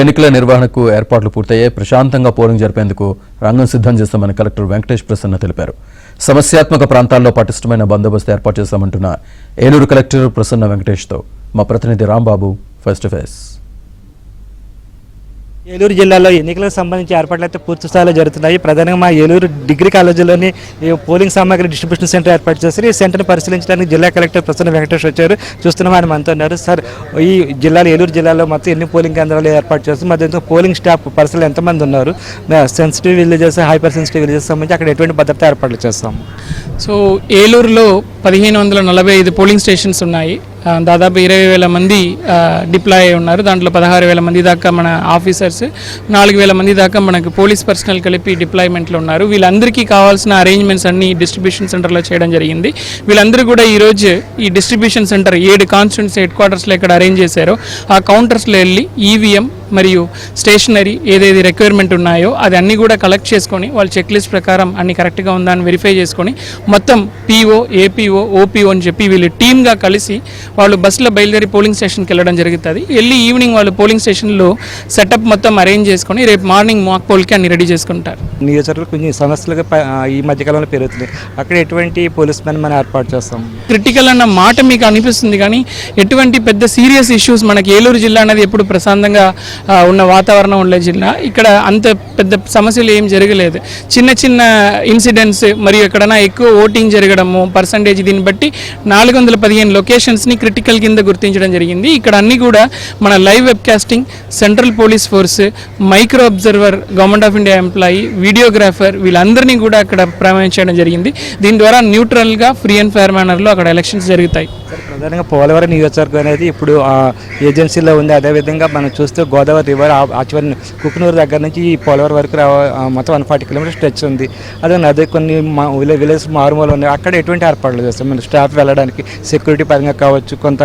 ఎన్నికల నిర్వహణకు ఏర్పాట్లు పూర్తయ్యాయి. ప్రశాంతంగా పోలింగ్ జరిపేందుకు రంగం సిద్ధం చేస్తామని కలెక్టర్ వెంకటేష్ ప్రసన్న తెలిపారు. సమస్యాత్మక ప్రాంతాల్లో పటిష్టమైన బందోబస్తు ఏర్పాటు చేస్తామంటున్న ఏలూరు కలెక్టర్ ప్రసన్న వెంకటేష్తో మా ప్రతినిధి Rambabu face to face. Eluru జిల్లాలో ఎన్నికలకు సంబంధించి ఏర్పాట్లు అయితే పూర్తి స్థాయిలో జరుగుతున్నాయి. ప్రధానంగా మా ఏలూరు డిగ్రీ కాలేజీలోని పోలింగ్ సామాగ్రి డిస్ట్రిబ్యూషన్ సెంటర్ ఏర్పాటు చేశారు. ఈ సెంటర్ని పరిశీలించడానికి జిల్లా కలెక్టర్ ప్రసన్న వెంకటేష్ వచ్చారు. చూస్తున్నాం ఆయన మనతో ఉన్నారు. సార్, ఈ జిల్లాలో ఏలూరు జిల్లాలో మొత్తం ఎన్ని పోలింగ్ కేంద్రాలు ఏర్పాటు చేస్తారు, మధ్య పోలింగ్ స్టాఫ్ పర్సనల్ ఎంతమంది ఉన్నారు, sensitive villages hyper sensitive villages సంబంధించి అక్కడ ఎటువంటి భద్రత ఏర్పాట్లు చేస్తాము? సో ఏలూరులో 1545 పోలింగ్ స్టేషన్స్ ఉన్నాయి. దాదాపు 20,000 మంది డిప్లాయ్ అయి ఉన్నారు. దాంట్లో 16,000 మంది దాకా మన ఆఫీసర్స్, 4,000 మంది దాకా మనకు పోలీస్ పర్సనల్ కలిపి డిప్లాయ్మెంట్లో ఉన్నారు. వీళ్ళందరికీ కావాల్సిన అరేంజ్మెంట్స్ అన్ని డిస్ట్రిబ్యూషన్ సెంటర్లో చేయడం జరిగింది. వీళ్ళందరూ కూడా ఈరోజు ఈ డిస్ట్రిబ్యూషన్ సెంటర్ 7 కాన్స్టిట్యూన్సీ హెడ్ క్వార్టర్స్లో ఇక్కడ అరేంజ్ చేశారో ఆ కౌంటర్స్లో వెళ్ళి ఈవీఎం మరియు స్టేషనరీ ఏదేది రిక్వైర్మెంట్ ఉన్నాయో అది అన్నీ కూడా కలెక్ట్ చేసుకొని వాళ్ళ చెక్ లిస్ట్ ప్రకారం అన్ని కరెక్ట్గా ఉందా అని వెరిఫై చేసుకొని మొత్తం పీఓ, ఏపీఓ, ఓపీఓ అని చెప్పి వీళ్ళు టీమ్గా కలిసి వాళ్ళు బస్సులో బయలుదేరి పోలింగ్ స్టేషన్కి వెళ్ళడం జరుగుతుంది. వెళ్ళి ఈవినింగ్ వాళ్ళు పోలింగ్ స్టేషన్లో సెటప్ మొత్తం అరేంజ్ చేసుకొని రేపు మార్నింగ్ మాక్ పోల్కి అన్ని రెడీ చేసుకుంటారు. నియోజకవర్గంలో కొంచెం సమస్యలుగా ఈ మధ్యకాలంలో పెరుగుతుంది. అక్కడ ఎటువంటి పోలీస్ మెన్ మనం ఏర్పాటు చేస్తాం? క్రిటికల్ అన్న మాట మీకు అనిపిస్తుంది, కానీ ఎటువంటి పెద్ద సీరియస్ ఇష్యూస్ మనకి ఏలూరు జిల్లా అనేది ఎప్పుడు ప్రశాంతంగా ఉన్న వాతావరణం ఉండే జిల్లా. ఇక్కడ అంత పెద్ద సమస్యలు ఏం జరగలేదు. చిన్న చిన్న ఇన్సిడెంట్స్ మరియు ఎక్కడైనా ఎక్కువ ఓటింగ్ జరగడము పర్సంటేజ్ దీన్ని బట్టి 415 లొకేషన్స్ని క్రిటికల్ కింద గుర్తించడం జరిగింది. ఇక్కడ అన్నీ కూడా మన live webcasting, central police force, micro observer, government of India employee, videographer వీళ్ళందరినీ కూడా అక్కడ ప్రమేయం చేయడం జరిగింది. దీని ద్వారా న్యూట్రల్గా ఫ్రీ అండ్ ఫెయిర్ మేనర్లో అక్కడ ఎలక్షన్స్ జరుగుతాయి. ప్రధానంగా పోలవరం నియోజకవర్గం అనేది ఇప్పుడు ఏజెన్సీలో ఉంది. అదేవిధంగా మనం చూస్తే గోదావరి రివర్ ఆచివరి కుకునూరు దగ్గర నుంచి ఈ పోలవరం వరకు మొత్తం 140 కిలోమీటర్ స్ట్రెచ్ ఉంది. అదే కొన్ని విలేజ్ మారుమూలు ఉన్నాయి. అక్కడ ఎటువంటి ఏర్పాట్లు చేస్తాం? మన స్టాఫ్ వెళ్ళడానికి సెక్యూరిటీ పరంగా కావచ్చు, కొంత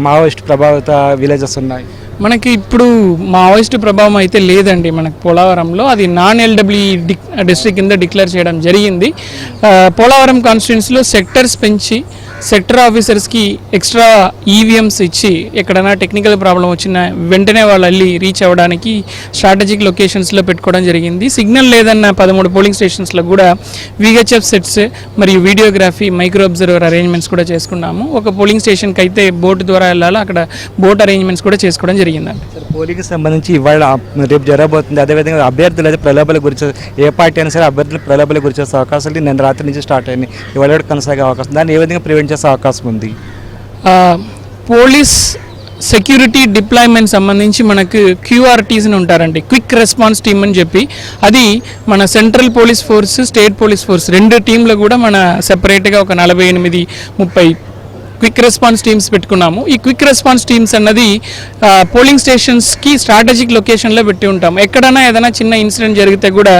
మావోయిస్ట్ ప్రభావిత విలేజెస్ ఉన్నాయి. మనకి ఇప్పుడు మావోయిస్ట్ ప్రభావం అయితే లేదండి మనకు పోలవరంలో. అది నాన్ ఎల్డబ్ల్యూ డిస్ట్రిక్ట్ కింద డిక్లేర్ చేయడం జరిగింది. పోలవరం కాన్స్టిట్యున్సీలో సెక్టర్స్ పెంచి సెక్టర్ ఆఫీసర్స్కి ఎక్స్ట్రా ఈవీఎంస్ ఇచ్చి ఎక్కడైనా టెక్నికల్ ప్రాబ్లం వచ్చినా వెంటనే వాళ్ళు వెళ్ళి రీచ్ అవ్వడానికి స్ట్రాటజిక్ లొకేషన్స్లో పెట్టుకోవడం జరిగింది. సిగ్నల్ లేదన్న 13 పోలింగ్ స్టేషన్స్లో కూడా VHF సెట్స్ మరియు వీడియోగ్రఫీ, మైక్రో అబ్జర్వర్ అరేంజ్మెంట్స్ కూడా చేసుకున్నాము. ఒక పోలింగ్ స్టేషన్కి అయితే బోట్ ద్వారా వెళ్ళాలి, అక్కడ బోట్ అరేంజ్మెంట్స్ కూడా చేసుకోవడం జరిగిందండి. పోలింగ్కి సంబంధించి ఇవాళ రేపు జరగబోతుంది. అదేవిధంగా అభ్యర్థులు అయితే ప్రలోభాల గురించి ఏ పార్టీ అయినా సరే అభ్యర్థులు ప్రలోభాల గురి చేసే అవకాశాలు నిన్న రాత్రి నుంచి స్టార్ట్ అయ్యింది. ఇవాళ కూడా కొనసాగే అవకాశం, దాన్ని ఏ విధంగా ప్రివెంట్ చేసే అవకాశం ఉంది? పోలీస్ సెక్యూరిటీ డిప్లాయ్మెంట్ సంబంధించి మనకు QRTస్ని ఉంటారండి, క్విక్ రెస్పాన్స్ టీమ్ అని చెప్పి. అది మన central police force, state police force 2 టీంలు కూడా మన సెపరేట్గా ఒక 48-30 క్విక్ రెస్పాన్స్ టీమ్స్ పెట్టుకున్నాము. ఈ క్విక్ రెస్పాన్స్ టీమ్స్ అన్నది పోలింగ్ స్టేషన్స్కి స్ట్రాటజిక్ లొకేషన్లో పెట్టి ఉంటాము. ఎక్కడైనా ఏదైనా చిన్న ఇన్సిడెంట్ జరిగితే కూడా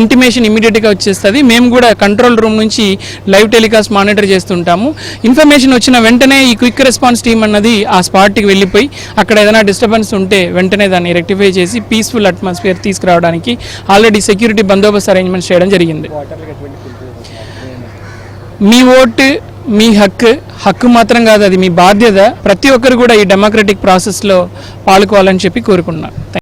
ఇంటిమేషన్ ఇమీడియట్గా వచ్చేస్తుంది. మేము కూడా కంట్రోల్ రూమ్ నుంచి లైవ్ టెలికాస్ట్ మానిటర్ చేస్తుంటాము. ఇన్ఫర్మేషన్ వచ్చిన వెంటనే ఈ క్విక్ రెస్పాన్స్ టీమ్ అన్నది ఆ స్పాట్కి వెళ్ళిపోయి అక్కడ ఏదైనా డిస్టర్బెన్స్ ఉంటే వెంటనే దాన్ని రెక్టిఫై చేసి పీస్ఫుల్ అట్మాస్ఫియర్ తీసుకురావడానికి ఆల్రెడీ సెక్యూరిటీ బందోబస్తు అరేంజ్మెంట్స్ చేయడం జరిగింది. మీ ఓటు మీ హక్కు మాత్రం కాదు, అది మీ బాధ్యత. ప్రతి ఒక్కరు కూడా ఈ డెమోక్రటిక్ ప్రాసెస్లో పాల్గొవాలని చెప్పి కోరుకుంటున్నాను.